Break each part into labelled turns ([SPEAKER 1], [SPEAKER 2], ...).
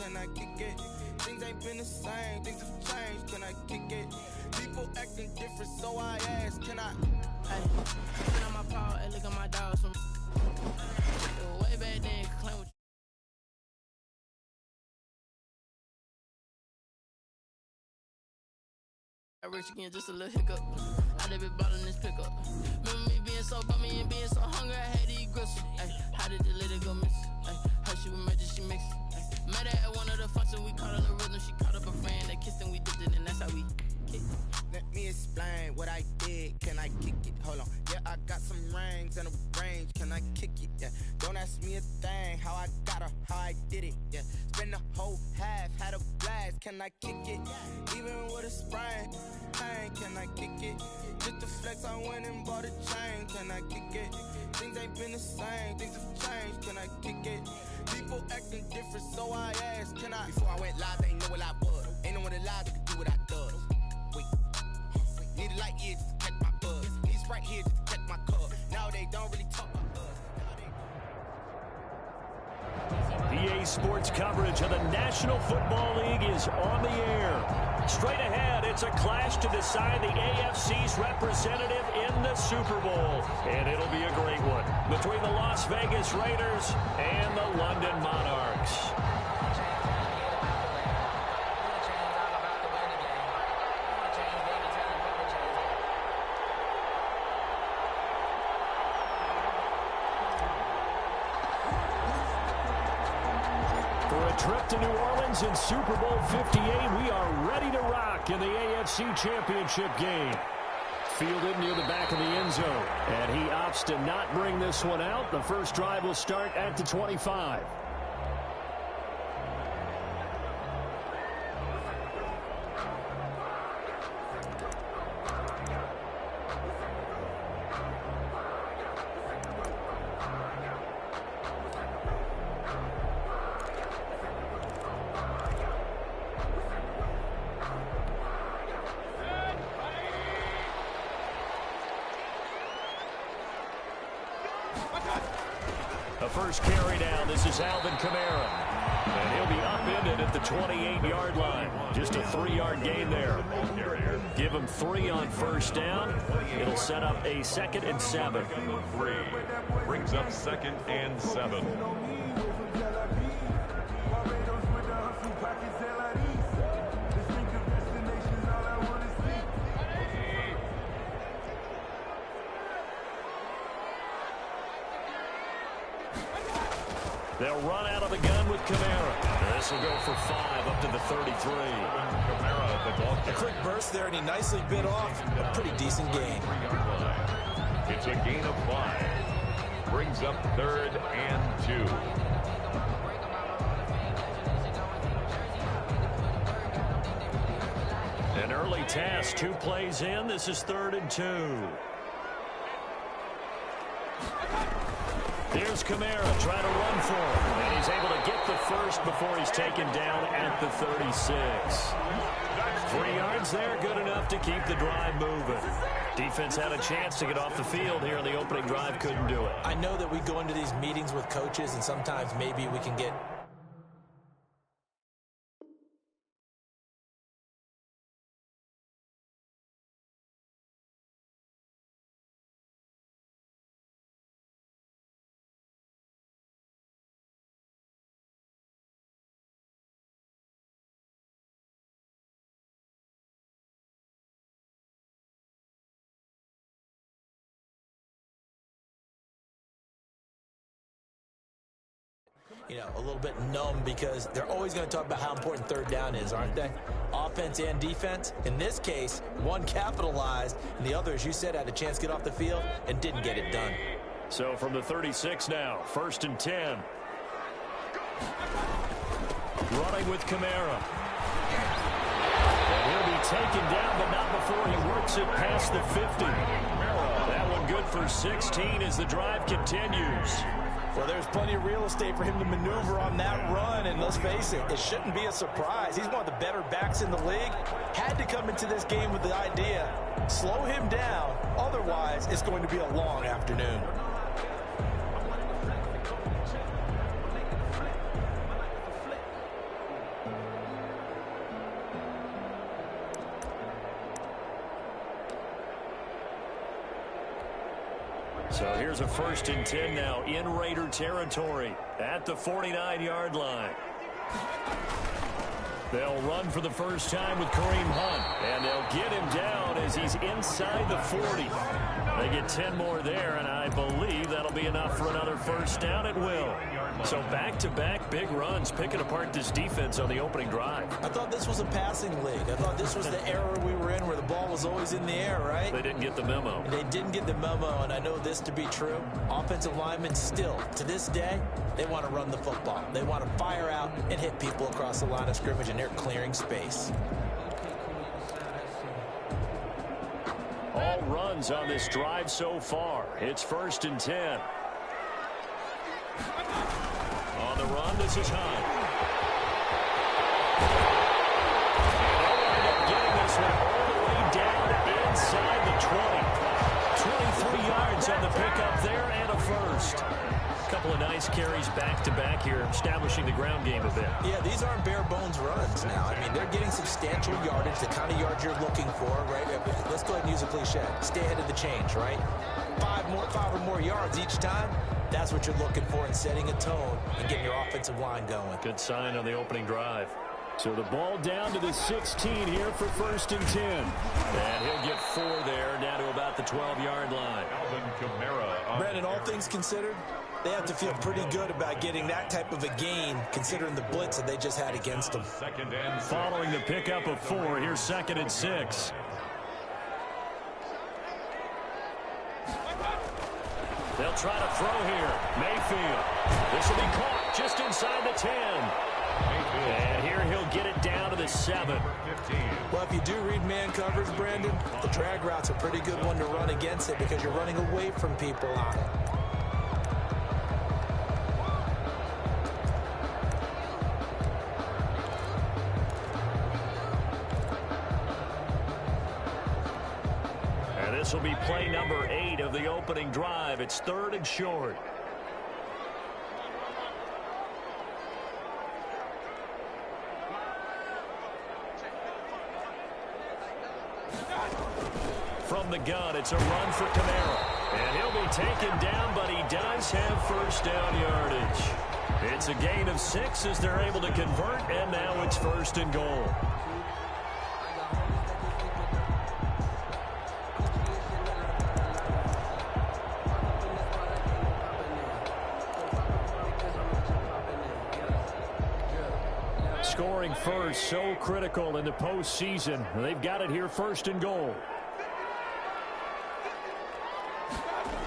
[SPEAKER 1] can I kick it? Things ain't been the same, things have changed, can I kick it? People acting different, so I ask, can I?
[SPEAKER 2] Hey, on my paw, hey, look at my dogs from way back then, claim what I rich again, just a little hiccup. I done been bottling this pickup. Remember me being so bummy and being so hungry, I had to eat gristle. Ay, how did the lady go miss? Ay, her she was magic, she mixed. Ay, met her at one of the functions, we caught her the rhythm. She caught up a friend, that kissed and we dipped it, and that's how we kicked.
[SPEAKER 1] Let me explain what I did, can I kick it? Hold on, yeah, I got some rings and a range, can I kick it? Yeah, don't ask me a thing, how I got her, how I did it, yeah. Spend the whole half, had a blast, can I kick it? Even with a sprain, pain, can I kick it? Just to flex, I went and bought a chain, can I kick it? Things ain't been the same, things have changed, can I kick it? People acting different, so I asked, can I? Before I went live, they ain't know what I was. Ain't no one alive that could do what I does. Wait, need a light here just to catch my buzz. Need Sprite here just to catch my cup. Now they don't really talk about us.
[SPEAKER 3] EA Sports coverage of the National Football League is on the air. Straight ahead, it's a clash to decide the AFC's representative in the Super Bowl. And it'll be a great one between the Las Vegas Raiders and the London Monarchs. Trip to New Orleans in Super Bowl 58. We are ready to rock in the AFC Championship game. Fielded near the back of the end zone. And he opts to not bring this one out. The first drive will start at the 25. The first carry down. This is Alvin Kamara. And he'll be upended at the 28-yard line. Just a 3-yard gain there. Give him 3 on first down. It'll set up a 2nd and 7.
[SPEAKER 4] 3 brings up 2nd and 7.
[SPEAKER 3] They'll run out of the gun with Kamara. This will go for 5 up to the 33.
[SPEAKER 5] A quick burst there, and he nicely bit off a pretty decent gain.
[SPEAKER 4] It's a gain of 5. Brings up 3rd and 2.
[SPEAKER 3] An early task, 2 plays in. This is 3rd and 2. Here's Kamara trying to run for him. And he's able to get the first before he's taken down at the 36. 3 yards there, good enough to keep the drive moving. Defense had a chance to get off the field here in the opening drive, couldn't do it.
[SPEAKER 5] I know that we go into these meetings with coaches, and sometimes maybe we can get a little bit numb because they're always going to talk about how important 3rd down is, aren't they? Offense and defense. In this case, one capitalized, and the other, as you said, had a chance to get off the field and didn't get it done.
[SPEAKER 3] So from the 36 now, 1st and 10. Running with Kamara. And he'll be taken down, but not before he works it past the 50. That one good for 16 as the drive continues.
[SPEAKER 5] Well, there's plenty of real estate for him to maneuver on that run, and let's face it, it shouldn't be a surprise. He's one of the better backs in the league. Had to come into this game with the idea, slow him down, otherwise it's going to be a long afternoon.
[SPEAKER 3] So here's a 1st and 10 now in Raider territory at the 49-yard line. They'll run for the first time with Kareem Hunt, and they'll get him down as he's inside the 40. They get 10 more there, and I believe that'll be enough for another first down at will. So back-to-back big runs, picking apart this defense on the opening drive.
[SPEAKER 5] I thought this was a passing league. I thought this was the era we were in where the ball was always in the air, right?
[SPEAKER 3] They didn't get the memo.
[SPEAKER 5] They didn't get the memo, and I know this to be true. Offensive linemen still, to this day, they want to run the football. They want to fire out and hit people across the line of scrimmage, and they're clearing space.
[SPEAKER 3] All runs on this drive so far. It's 1st and 10. On the run, this is Hunt. They'll wind up getting this one all the way down inside the 20. 23 yards on the pickup there and a first. A couple of nice carries back-to-back here, establishing the ground game a bit.
[SPEAKER 5] Yeah, these aren't bare-bones runs now. I mean, they're getting substantial yardage, the kind of yards you're looking for, right? Let's go ahead and use a cliche. Stay ahead of the change, right? 5 or more yards each time. That's what you're looking for in setting a tone and getting your offensive line going.
[SPEAKER 3] Good sign on the opening drive. So the ball down to the 16 here for 1st and 10. And he'll get 4 there, down to about the 12-yard line.
[SPEAKER 5] Brandon, all things considered, they have to feel pretty good about getting that type of a gain, considering the blitz that they just had against them.
[SPEAKER 3] Following the pickup of 4, here's 2nd and 6. They'll try to throw here. Mayfield. This will be caught just inside the 10. And here he'll get it down to the 7.
[SPEAKER 5] Well, if you do read man coverage, Brandon, the drag route's a pretty good one to run against it because you're running away from people on it.
[SPEAKER 3] This will be play number 8 of the opening drive. It's 3rd and short. From the gun, it's a run for Kamara. And he'll be taken down, but he does have first down yardage. It's a gain of 6 as they're able to convert, and now it's 1st and goal. Scoring first, so critical in the postseason. They've got it here, 1st and goal.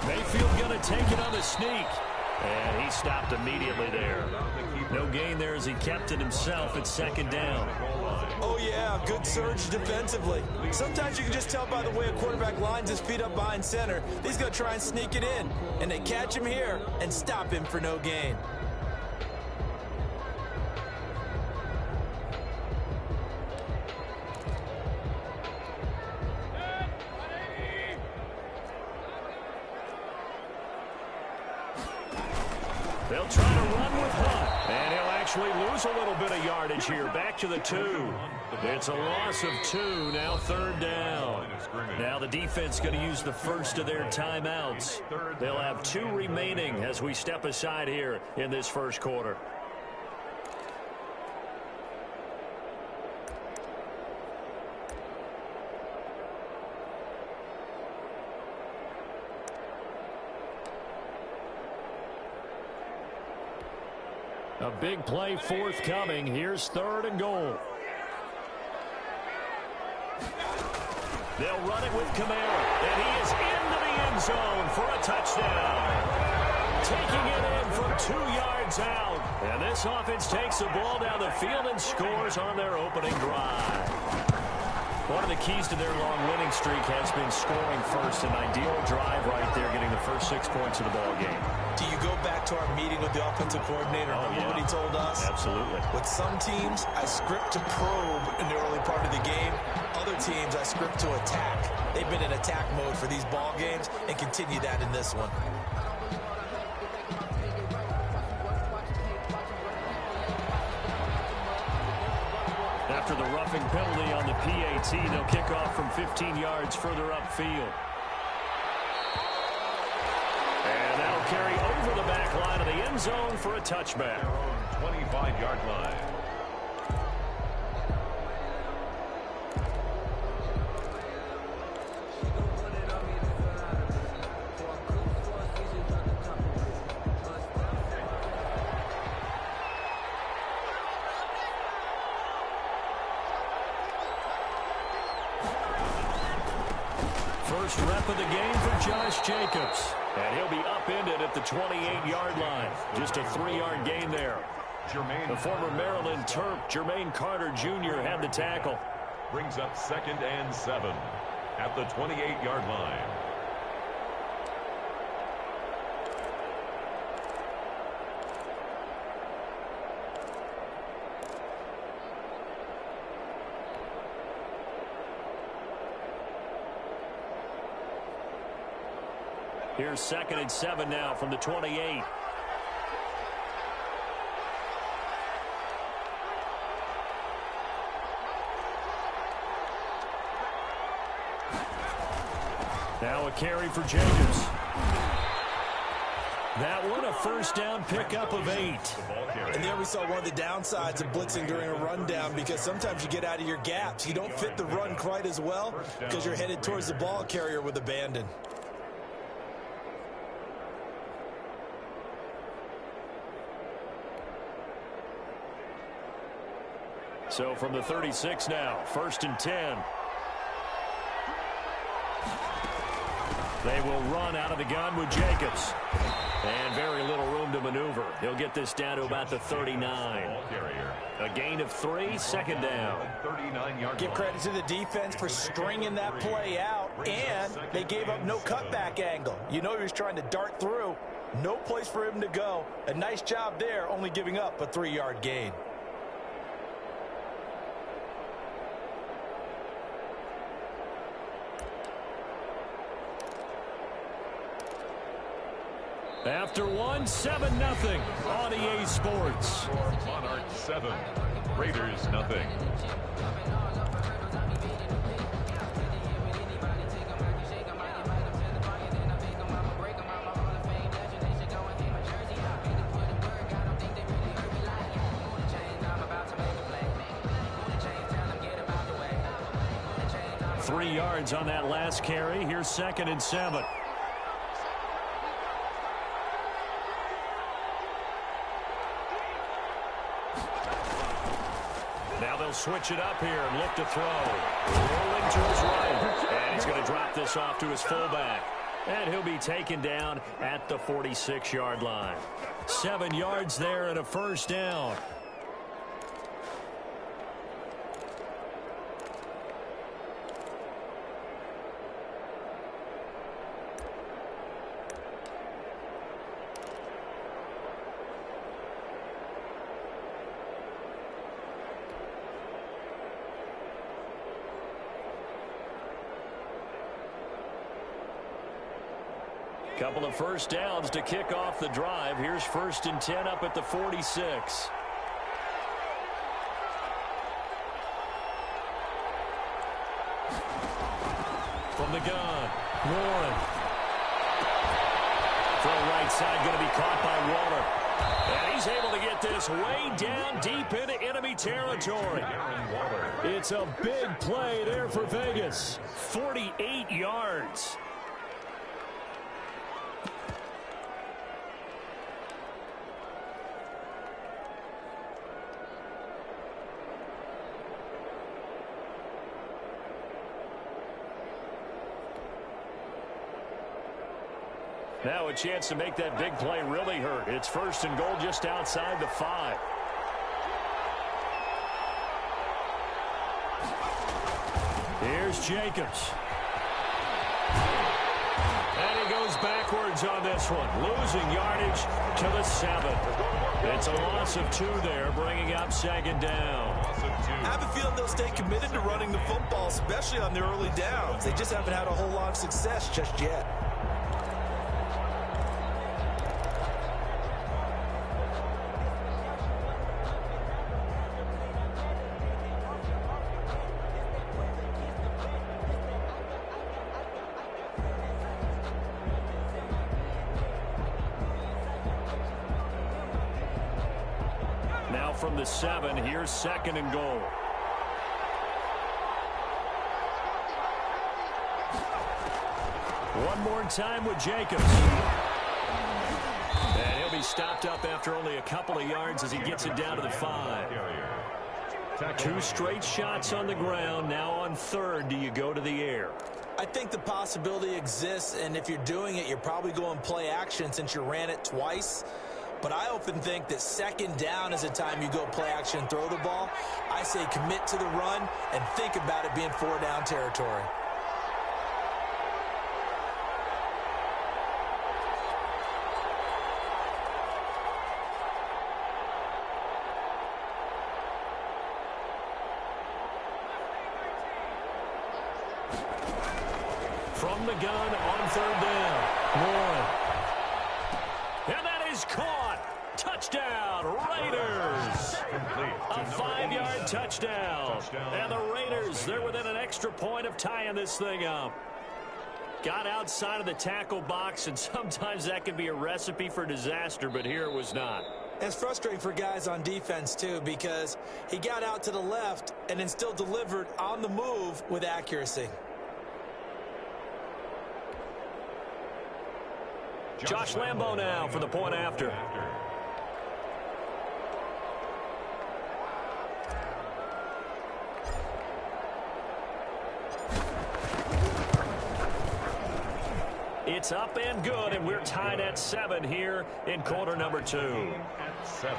[SPEAKER 3] Mayfield going to take it on the sneak. And he stopped immediately there. No gain there as he kept it himself at 2nd down.
[SPEAKER 5] Oh, yeah, good surge defensively. Sometimes you can just tell by the way a quarterback lines his feet up behind center. He's going to try and sneak it in. And they catch him here and stop him for no gain.
[SPEAKER 3] They'll try to run with Hunt, and he'll actually lose a little bit of yardage here. Back to the 2. It's a loss of 2, now 3rd down. Now the defense going to use the first of their timeouts. They'll have 2 remaining as we step aside here in this first quarter. A big play forthcoming. Here's 3rd and goal. They'll run it with Kamara, and he is into the end zone for a touchdown. Taking it in from 2 yards out. And this offense takes the ball down the field and scores on their opening drive. One of the keys to their long winning streak has been scoring first. An ideal drive right there, getting the first 6 points of the ball game.
[SPEAKER 5] Do you go back to our meeting with the offensive coordinator? Remember what he told us?
[SPEAKER 3] Absolutely.
[SPEAKER 5] With some teams, I script to probe in the early part of the game. Other teams, I script to attack. They've been in attack mode for these ball games and continue that in this one.
[SPEAKER 3] After the roughing penalty on the PAT, they'll kick off from 15 yards further upfield. carry over the back line of the end zone for a touchback.
[SPEAKER 4] 25-yard line.
[SPEAKER 3] First rep of the game for Josh Jacobs. And he'll be upended at the 28-yard line. Just a 3-yard gain there. The former Maryland Terp, Jermaine Carter Jr. had the tackle.
[SPEAKER 4] Brings up 2nd and 7 at the 28-yard line.
[SPEAKER 3] Here's 2nd and 7 now from the 28. Now a carry for Jacobs. That one a first down pickup of 8.
[SPEAKER 5] And there we saw one of the downsides of blitzing during a rundown, because sometimes you get out of your gaps. You don't fit the run quite as well because you're headed towards the ball carrier with abandon.
[SPEAKER 3] So from the 36 now, 1st and 10. They will run out of the gun with Jacobs. And very little room to maneuver. He'll get this down to about the 39. A gain of 3, 2nd down.
[SPEAKER 5] Give credit to the defense for stringing that play out, and they gave up no cutback angle. You know he was trying to dart through. No place for him to go. A nice job there, only giving up a 3-yard gain.
[SPEAKER 3] After 1, 7-0 on EA Sports.
[SPEAKER 4] Monarchs 7, Raiders nothing.
[SPEAKER 3] Three yards on that last carry. Here's 2nd and 7. Switch it up here and look to throw. Rolling to his right. And he's going to drop this off to his fullback. And he'll be taken down at the 46-yard line. 7 yards there and a first down. Couple of first downs to kick off the drive. Here's 1st and 10 up at the 46. From the gun, Warren. Throw right side, going to be caught by Waller. And he's able to get this way down deep into enemy territory. It's a big play there for Vegas. 48 yards. Now a chance to make that big play really hurt. It's 1st and goal just outside the 5. Here's Jacobs. And he goes backwards on this one. Losing yardage to the 7. It's a loss of 2 there, bringing up 2nd down.
[SPEAKER 5] I have a feeling they'll stay committed to running the football, especially on the early downs. They just haven't had a whole lot of success just yet.
[SPEAKER 3] Now from the 7, here's 2nd and goal. One more time with Jacobs. And he'll be stopped up after only a couple of yards as he gets it down to the 5. 2 straight shots on the ground. Now on 3rd, do you go to the air?
[SPEAKER 5] I think the possibility exists, and if you're doing it, you're probably going play action since you ran it twice. But I often think that 2nd down is the time you go play action and throw the ball. I say commit to the run and think about it being 4-down territory.
[SPEAKER 3] From the gun on 3rd down. Moore. And that is caught. Touchdown, Raiders. A 5-yard touchdown. And the Raiders, they're within an extra point of tying this thing up. Got outside of the tackle box, and sometimes that can be a recipe for disaster, but here it was not.
[SPEAKER 5] It's frustrating for guys on defense, too, because he got out to the left and then still delivered on the move with accuracy.
[SPEAKER 3] Josh Lambo now for the point after. It's up and good, and we're tied at 7 here in quarter number 2.
[SPEAKER 4] At 7.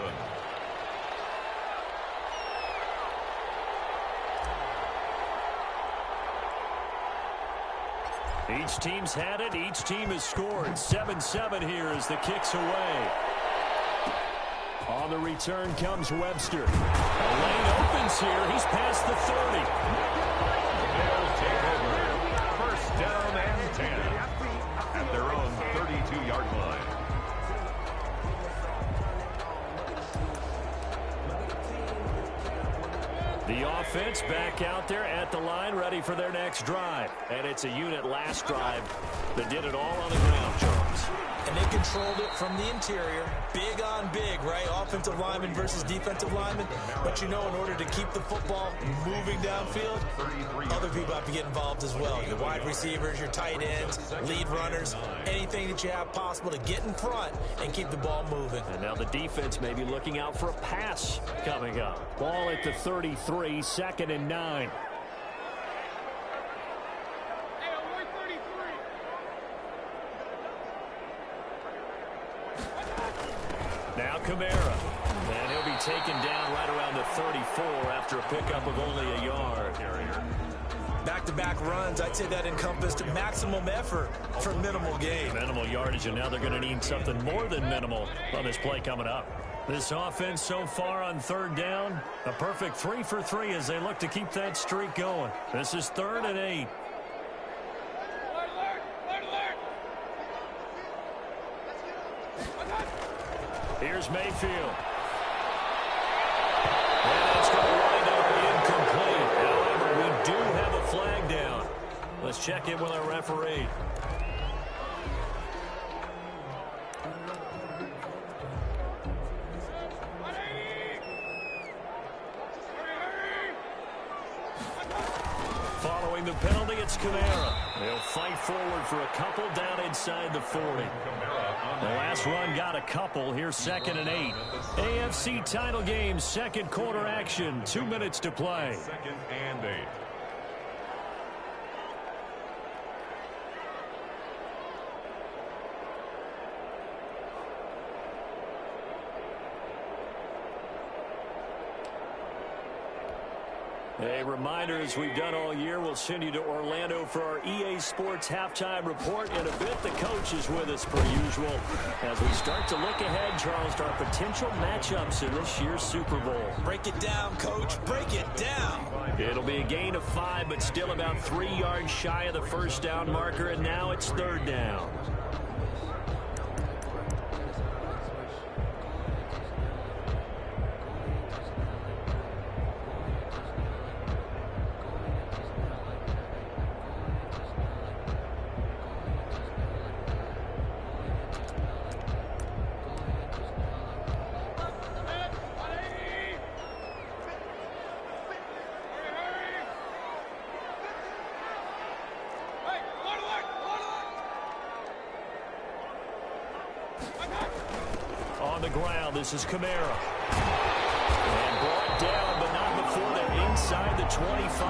[SPEAKER 3] Each team's had it. Each team has scored. 7-7 here as the kick's away. On the return comes Webster. A lane opens here. He's past the 30.
[SPEAKER 4] They'll take over. 1st down and 10 at their own 32-yard line.
[SPEAKER 3] The offense back out there at the line, ready for their next drive. And it's a unit last drive that did it all on the ground, Charles.
[SPEAKER 5] And they controlled it from the interior. Big on big, right? Offensive lineman versus defensive lineman. But you know, in order to keep the football moving downfield, other people have to get involved as well. Your wide receivers, your tight ends, lead runners, anything that you have possible to get in front and keep the ball moving.
[SPEAKER 3] And now the defense may be looking out for a pass coming up. Ball at the 33, 2nd and 9. Now Kamara, and he'll be taken down right around the 34 after a pickup of only a yard.
[SPEAKER 5] Back-to-back runs, I'd say that encompassed maximum effort for minimal gain.
[SPEAKER 3] Minimal yardage, and now they're going to need something more than minimal on this play coming up. This offense so far on 3rd down, a perfect 3 for 3 as they look to keep that streak going. This is 3rd and 8. Here's Mayfield. And it's going to wind up incomplete. However, we do have a flag down. Let's check in with our referee. Following the penalty, it's Kamara. They'll fight forward for a couple down inside the 40. The last run got a couple. Here's 2nd and 8. AFC title game, 2nd quarter action. 2 minutes to play.
[SPEAKER 4] 2nd and 8.
[SPEAKER 3] A reminder, as we've done all year, we'll send you to Orlando for our EA Sports halftime report. In a bit, the coach is with us per usual as we start to look ahead, Charles, to our potential matchups in this year's Super Bowl.
[SPEAKER 5] Break it down, Coach. Break it down.
[SPEAKER 3] It'll be a gain of 5, but still about 3 yards shy of the 1st down marker, and now it's 3rd down. the ground. This is Kamara. And brought down, but not before they're inside the 25.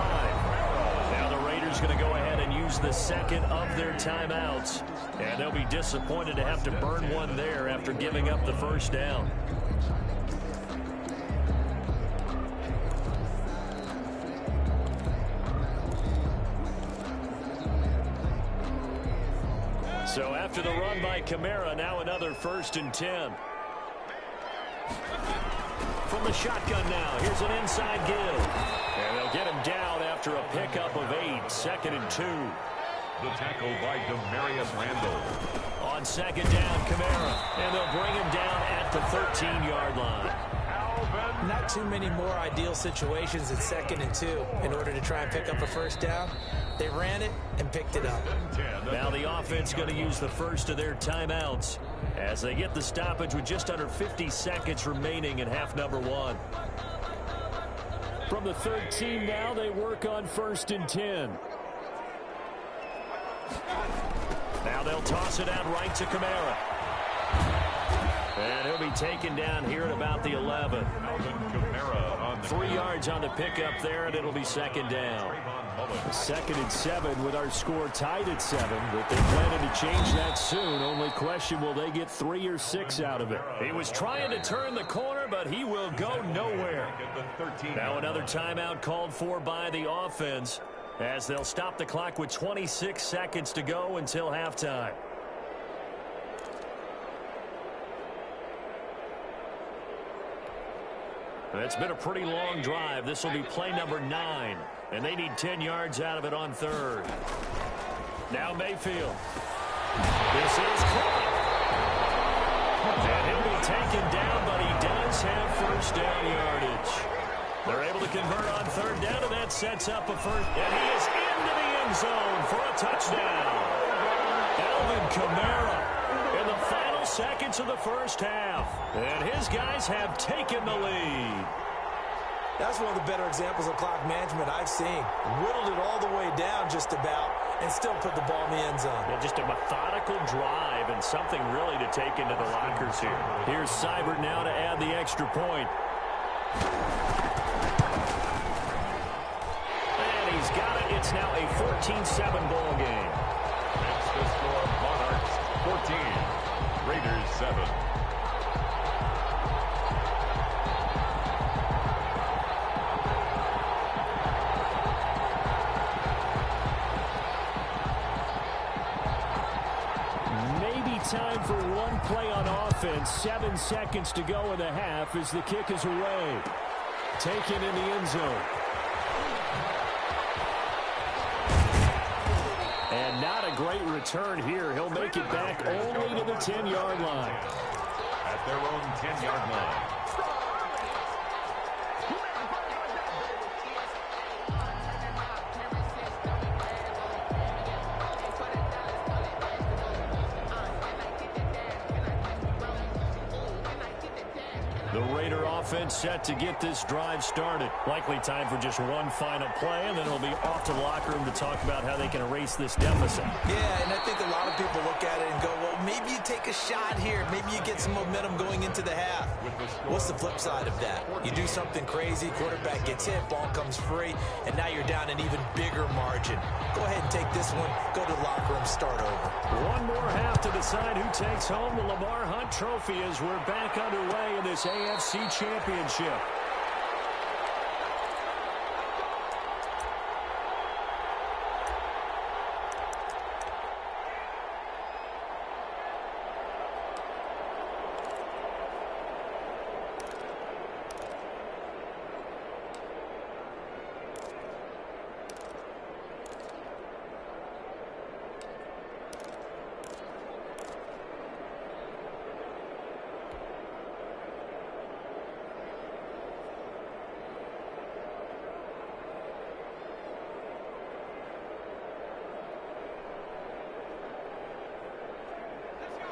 [SPEAKER 3] Now the Raiders going to go ahead and use the second of their timeouts. And they'll be disappointed to have to burn one there after giving up the first down. So after the run by Kamara, now another 1st and 10. From the shotgun now, here's an inside give. And they'll get him down after a pickup of 8, 2nd and 2.
[SPEAKER 4] The tackle by Demarius Randall.
[SPEAKER 3] On 2nd down, Kamara. And they'll bring him down at the 13-yard line.
[SPEAKER 5] Not too many more ideal situations at 2nd and 2 in order to try and pick up a first down. They ran it and picked it up.
[SPEAKER 3] Now the offense going to use the first of their timeouts as they get the stoppage with just under 50 seconds remaining in half number 1. From the 13 now, they work on 1st and 10. Now they'll toss it out right to Kamara. And he'll be taken down here at about the 11. 3 yards on the pickup there, and it'll be 2nd down. 2nd and 7 with our score tied at 7, but they're planning to change that soon. Only question, will they get 3 or 6 out of it? He was trying to turn the corner, but he will go nowhere. Now another timeout called for by the offense as they'll stop the clock with 26 seconds to go until halftime. It's been a pretty long drive. This will be play number 9, and they need 10 yards out of it on 3rd. Now Mayfield. This is caught. And he'll be taken down, but he does have 1st down yardage. They're able to convert on 3rd down, and that sets up a first. And he is into the end zone for a touchdown. Alvin Kamara in the final seconds of the first half. And his guys have taken the lead.
[SPEAKER 5] That's one of the better examples of clock management I've seen. Whittled it all the way down just about and still put the ball in the end zone.
[SPEAKER 3] Yeah, just a methodical drive and something really to take into the lockers here. Here's Seibert now to add the extra point. And he's got it. It's now a 14-7 ball game.
[SPEAKER 4] It's the score. Monarchs 14, Raiders 7.
[SPEAKER 3] Maybe time for one play on offense. 7 seconds to go in the half as the kick is away. Taken in the end zone. And not a great return here. He'll make it back only to the 10-yard line.
[SPEAKER 4] At their own 10-yard line.
[SPEAKER 3] The Raider offense set to get this drive started. Likely time for just one final play, and then it'll be off to the locker room to talk about how they can erase this deficit.
[SPEAKER 5] Yeah, and I think a lot of people look at it and go, well, maybe you take a shot here. Maybe you get some momentum going into the half. What's the flip side of that? You do something crazy, quarterback gets hit, ball comes free, and now you're down an even bigger margin. Go ahead and take this one, go to the locker room, start over.
[SPEAKER 3] One more half to decide who takes home the Lamar Hunt Trophy as we're back underway in this AFC Championship.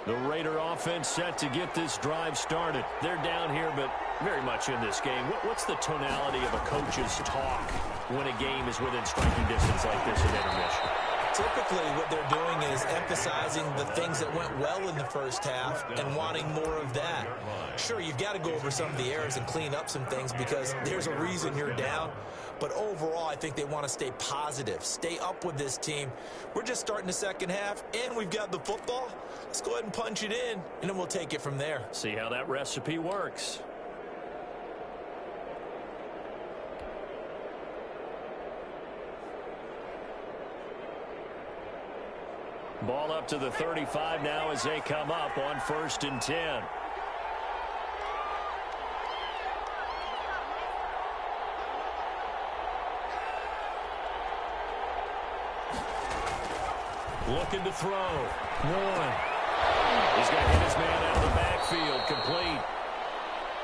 [SPEAKER 3] The Raider offense set to get this drive started. They're down here, but very much in this game. What's the tonality of a coach's talk when a game is within striking distance like this at intermission?
[SPEAKER 5] Typically, what they're doing is emphasizing the things that went well in the first half and wanting more of that. Sure, you've got to go over some of the errors and clean up some things because there's a reason you're down. But overall, I think they want to stay positive, stay up with this team. We're just starting the second half, and we've got the football. Let's go ahead and punch it in, and then we'll take it from there.
[SPEAKER 3] See how that recipe works. Ball up to the 35 now as they come up on 1st and 10. Looking to throw. One. He's going to hit his man out of the backfield. Complete.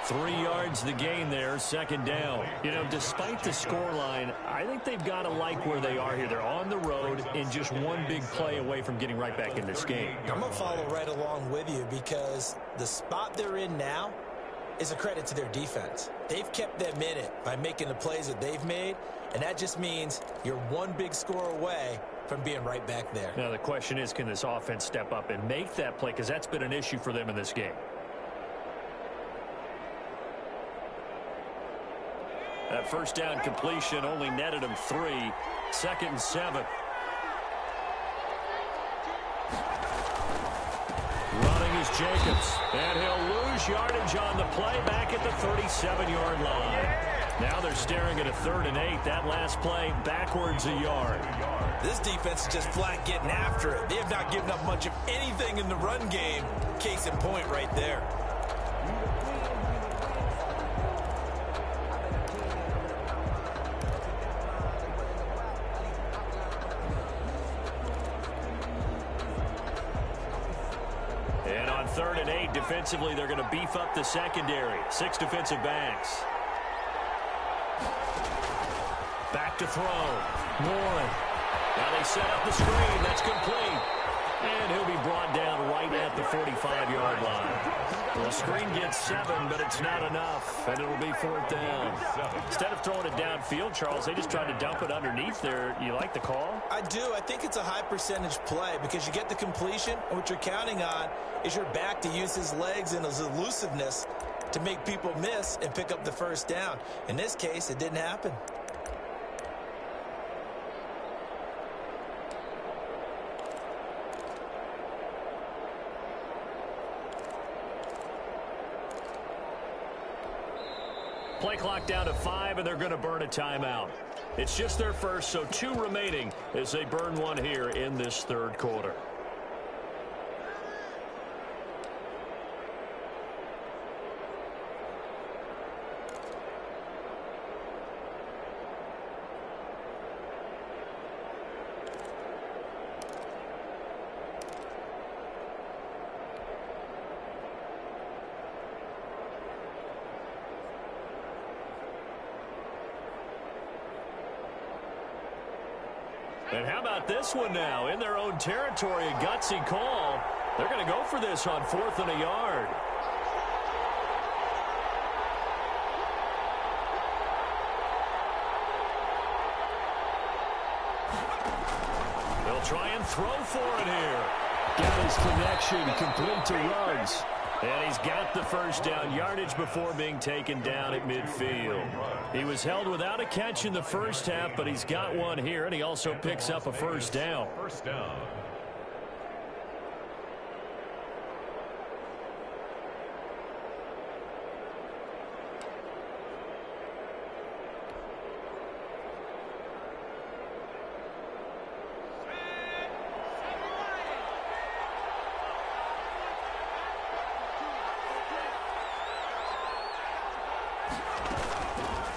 [SPEAKER 3] 3 yards the gain there, 2nd down. You know, despite the scoreline, I think they've got to like where they are here. They're on the road and just one big play away from getting right back in this game.
[SPEAKER 5] I'm going to follow right along with you because the spot they're in now is a credit to their defense. They've kept them in it by making the plays that they've made, and that just means you're one big score away from being right back there.
[SPEAKER 3] Now, the question is, can this offense step up and make that play? Because that's been an issue for them in this game. That 1st down completion only netted him 3. 2nd and 7. Running is Jacobs. And he'll lose yardage on the play back at the 37-yard line. Now they're staring at a 3rd and 8. That last play backwards a yard.
[SPEAKER 5] This defense is just flat getting after it. They have not given up much of anything in the run game. Case in point right there.
[SPEAKER 3] And on 3rd and 8, defensively, they're going to beef up the secondary. 6 defensive backs. Back to throw. One. Now they set up the screen. That's complete. And he'll be brought down right at the 45-yard line. Well, the screen gets 7, but it's not enough, and it'll be 4th down. Instead of throwing it downfield, Charles, they just tried to dump it underneath there. You like the call?
[SPEAKER 5] I do. I think it's a high-percentage play because you get the completion, and what you're counting on is your back to use his legs and his elusiveness to make people miss and pick up the 1st down. In this case, it didn't happen.
[SPEAKER 3] Play clock down to 5, and they're going to burn a timeout. It's just their first, so 2 remaining as they burn one here in this 3rd quarter. And how about this one now? In their own territory, a gutsy call. They're going to go for this on 4th and a yard. They'll try and throw for it here. Got his connection, complete to Ruggs. And he's got the 1st down, yardage before being taken down at midfield. He was held without a catch in the 1st half, but he's got one here, and he also picks up a 1st down.
[SPEAKER 4] 1st down.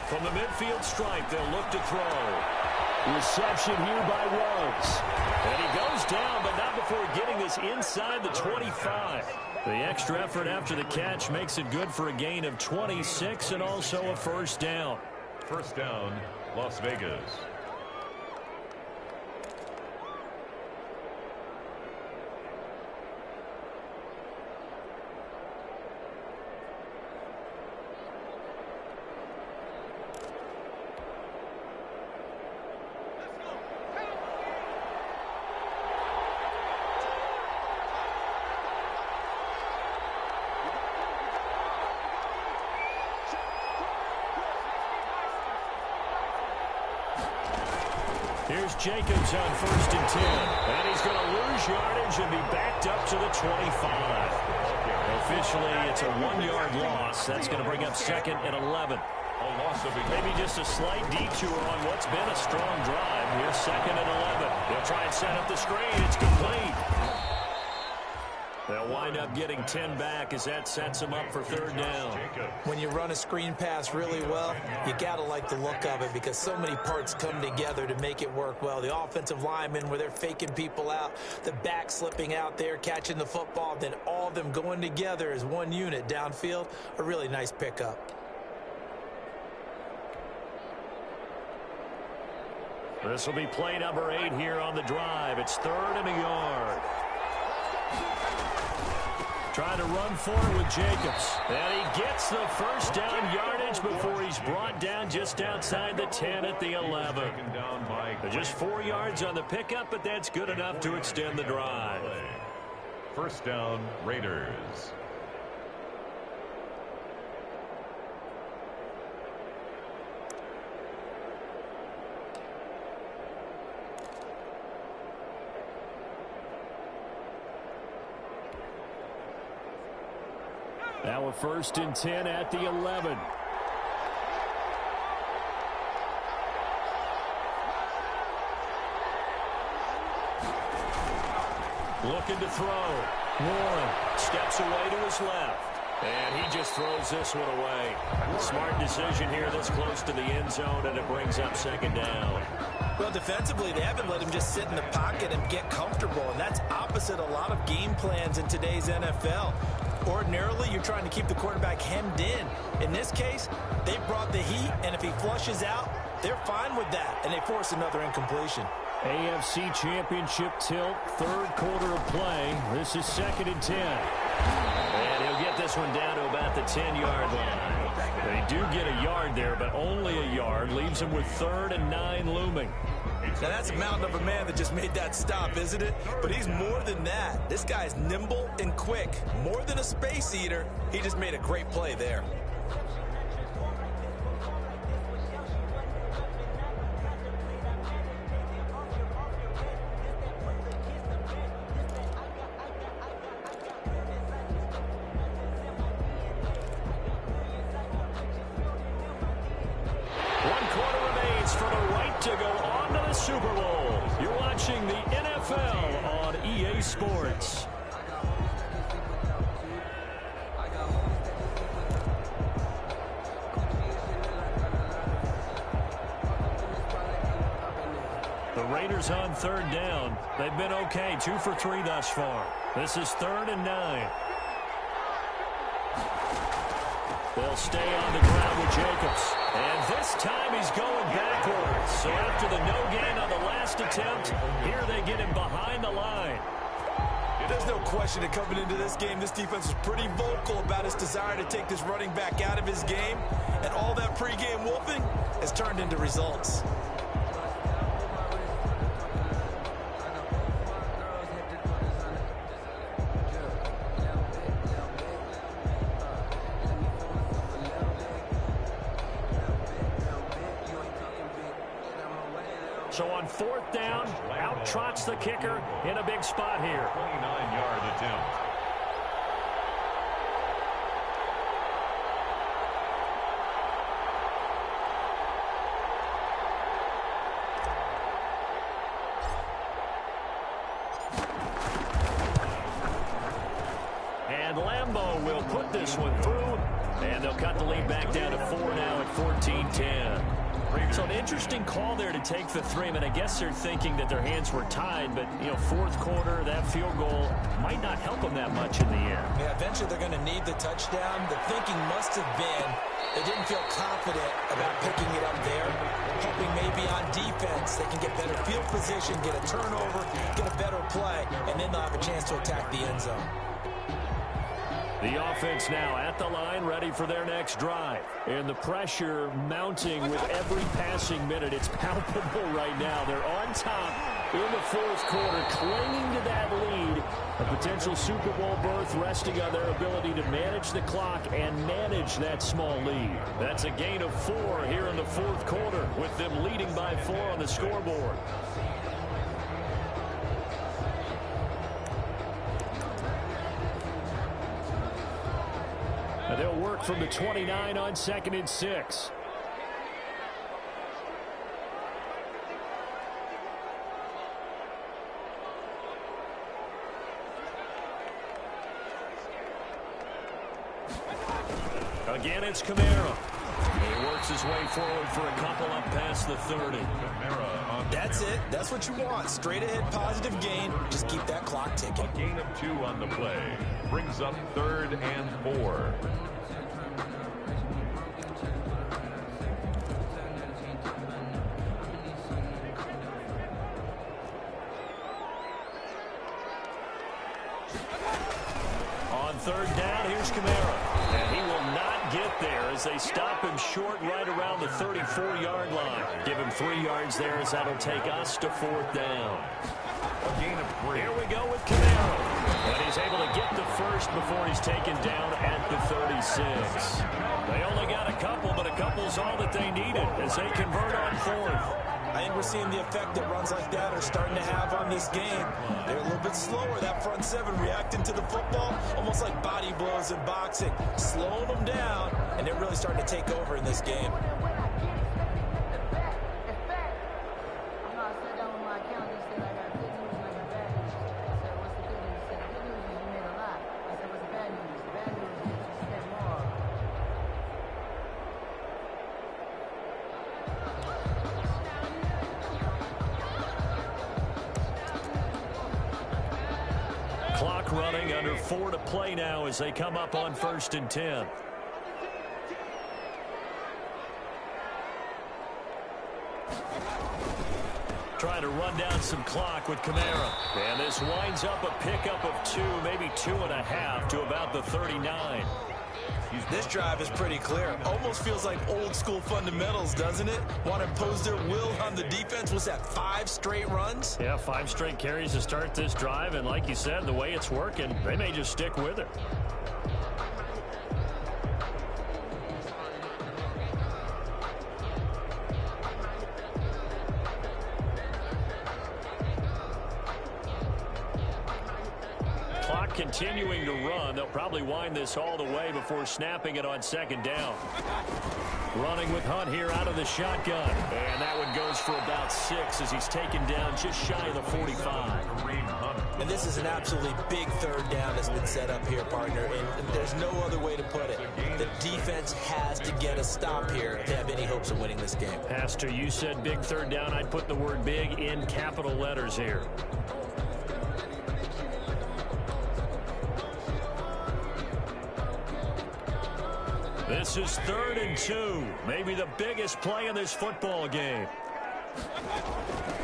[SPEAKER 3] From the midfield stripe, they'll look to throw. Reception here by Ruggs. And he goes down, but not before getting this inside the 25. The extra effort after the catch makes it good for a gain of 26 and also a 1st down.
[SPEAKER 4] 1st down, Las Vegas.
[SPEAKER 3] Here's Jacobs on 1st and 10. And he's going to lose yardage and be backed up to the 25. Officially, it's a 1-yard loss. That's going to bring up 2nd and 11. Maybe just a slight detour on what's been a strong drive. Here's 2nd and 11. They'll try and set up the screen. It's complete. They'll wind up getting 10 back as that sets them up for 3rd down.
[SPEAKER 5] When you run a screen pass really well, you got to like the look of it because so many parts come together to make it work well. The offensive linemen where they're faking people out, the back slipping out there, catching the football, then all of them going together as one unit downfield. A really nice pickup.
[SPEAKER 3] This will be play number 8 here on the drive. It's 3rd and a yard. Trying to run forward with Jacobs. And he gets the 1st down yardage before he's brought down just outside the 10 at the 11. Just 4 yards on the pickup, but that's good enough to extend the drive.
[SPEAKER 4] 1st down, Raiders.
[SPEAKER 3] Now a 1st and 10 at the 11. Looking to throw. Warren steps away to his left. And he just throws this one away. Smart decision here this close to the end zone, and it brings up 2nd down.
[SPEAKER 5] Well, defensively, they haven't let him just sit in the pocket and get comfortable, and that's opposite a lot of game plans in today's NFL. Ordinarily, you're trying to keep the quarterback hemmed in. In this case, they brought the heat, and if he flushes out, they're fine with that, and they force another incompletion.
[SPEAKER 3] AFC Championship tilt, 3rd quarter of play. This is 2nd and 10. And he'll get this one down to about the 10-yard line. They do get a yard there, but only a yard. Leaves him with 3rd and 9 looming.
[SPEAKER 5] Now, that's a mountain of a man that just made that stop, isn't it? But he's more than that. This guy's nimble and quick. More than a space eater, he just made a great play there.
[SPEAKER 3] Super Bowl. You're watching the NFL on EA Sports. The Raiders on 3rd down. They've been okay, 2 for 3 thus far. This is 3rd and 9. They'll stay on the ground with Jacobs. And this time he's going backwards. So after the no gain on the last attempt, here they get him behind the line.
[SPEAKER 5] There's no question that coming into this game, this defense was pretty vocal about its desire to take this running back out of his game. And all that pregame wolfing has turned into results.
[SPEAKER 3] So on 4th down, out trots the kicker in a big spot here.
[SPEAKER 4] 29-yard attempt.
[SPEAKER 3] And Lambeau will put this one through, and they'll cut the lead back down to 4 now at 14-10. So an interesting call there to take the 3. I mean, I guess they're thinking that their hands were tied, but, you know, 4th quarter, that field goal might not help them that much in the end.
[SPEAKER 5] Yeah, eventually they're going to need the touchdown. The thinking must have been they didn't feel confident about picking it up there, hoping maybe on defense they can get better field position, get a turnover, get a better play, and then they'll have a chance to attack the end zone.
[SPEAKER 3] The offense now at the line, ready for their next drive. And the pressure mounting with every passing minute. It's palpable right now. They're on top in the fourth quarter, clinging to that lead. A potential Super Bowl berth resting on their ability to manage the clock and manage that small lead. That's a gain of 4 here in the fourth quarter, with them leading by 4 on the scoreboard. And they'll work from the 29 on 2nd and 6. Again, it's Kamara. He works his way forward for a couple up past the 30.
[SPEAKER 5] That's it. That's what you want. Straight ahead positive gain. Just keep that clock ticking.
[SPEAKER 4] A gain of 2 on the play. Brings up 3rd and 4.
[SPEAKER 3] On 3rd down, here's Kamara. And he will not get there as they stop him short right around the 34-yard line. Give him 3 yards there as that'll take us to 4th down.
[SPEAKER 4] A gain of 3.
[SPEAKER 3] Here we go with Kamara. And he's able to get the first before he's taken down at the 36. They only got a couple, but a couple's all that they needed as they convert on 4th.
[SPEAKER 5] I think we're seeing the effect that runs like that are starting to have on this game. They're a little bit slower, that front 7 reacting to the football, almost like body blows in boxing, slowing them down, and they're really starting to take over in this game.
[SPEAKER 3] Clock running, under 4 to play now as they come up on 1st and 10. Trying to run down some clock with Kamara. And this winds up a pickup of 2, maybe 2.5 to about the 39.
[SPEAKER 5] This drive is pretty clear. Almost feels like old school fundamentals, doesn't it? Want to impose their will on the defense. Was that 5 straight runs?
[SPEAKER 3] Yeah, 5 straight carries to start this drive. And like you said, the way it's working, they may just stick with it. Continuing to run. They'll probably wind this all the way before snapping it on 2nd down. Running with Hunt here out of the shotgun. And that one goes for about 6 as he's taken down just shy of the 45.
[SPEAKER 5] And this is an absolutely big 3rd down that's been set up here, partner. And there's no other way to put it. The defense has to get a stop here if they have any hopes of winning this game.
[SPEAKER 3] Pastor, you said big 3rd down. I'd put the word big in capital letters here. This is 3rd and 2. Maybe the biggest play in this football game.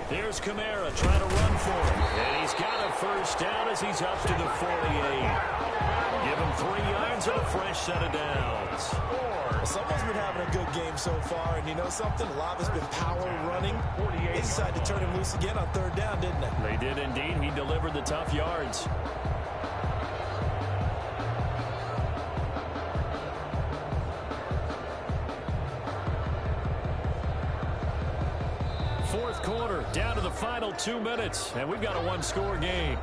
[SPEAKER 3] Here's Kamara trying to run for him. And he's got a 1st down as he's up to the 48. Give him 3 yards and a fresh set of downs.
[SPEAKER 5] Someone's been having a good game so far, and you know something? A lot has been power running. They decided to turn him loose again on 3rd down, didn't they?
[SPEAKER 3] They did indeed. He delivered the tough yards. Fourth quarter, down to the final 2 minutes, and we've got a 1-score game.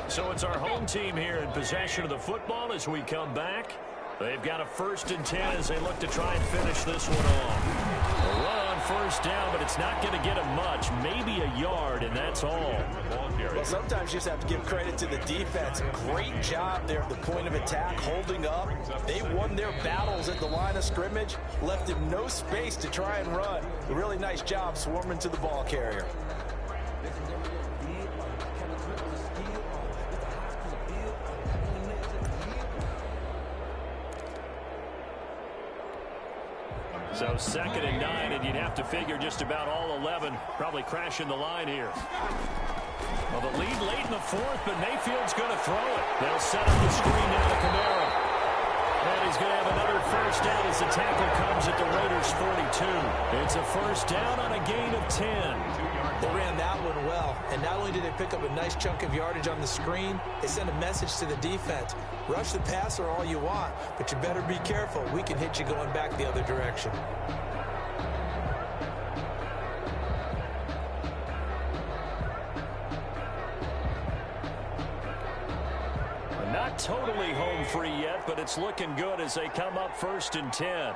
[SPEAKER 3] So it's our home team here in possession of the football as we come back. They've got a 1st and 10 as they look to try and finish this one off. A run on 1st down, but it's not going to get them much. Maybe a yard, and that's all.
[SPEAKER 5] Well, sometimes you just have to give credit to the defense. Great job there at the point of attack, holding up. They won their battles at the line of scrimmage, left him no space to try and run. A really nice job swarming to the ball carrier.
[SPEAKER 3] So 2nd and 9, and you'd have to figure just about all 11 probably crashing the line here. Well, the lead late in the 4th, but Mayfield's going to throw it. They'll set up the screen now to Kamara. And he's going to have another first down as the tackle comes at the Raiders' 42. It's a first down on a gain of 10.
[SPEAKER 5] They ran that one well, and not only did they pick up a nice chunk of yardage on the screen, they sent a message to the defense. Rush the passer all you want, but you better be careful. We can hit you going back the other direction.
[SPEAKER 3] Not totally home free yet, but it's looking good as they come up 1st and 10.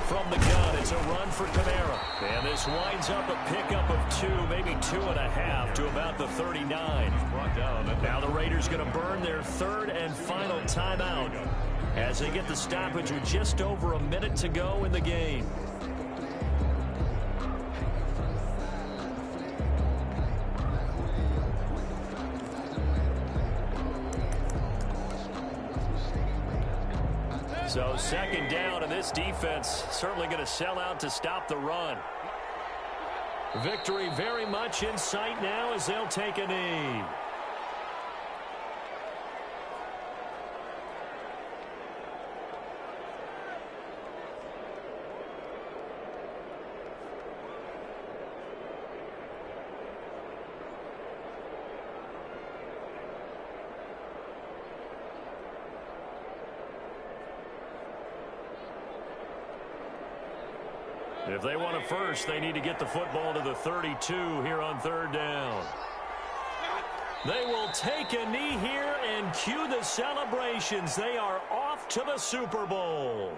[SPEAKER 3] From the gun, it's a run for Kamara. And this winds up a pickup of 2, maybe 2.5 to about the 39. Now the Raiders going to burn their 3rd and final timeout as they get the stoppage with just over a minute to go in the game. So 2nd down, and this defense certainly going to sell out to stop the run. Victory very much in sight now as they'll take a knee. If they want it first, they need to get the football to the 32 here on 3rd down. They will take a knee here and cue the celebrations. They are off to the Super Bowl.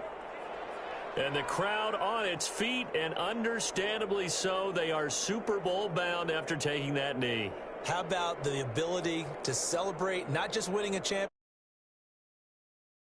[SPEAKER 3] And the crowd on its feet, and understandably so. They are Super Bowl bound after taking that knee.
[SPEAKER 5] How about the ability to celebrate not just winning a championship?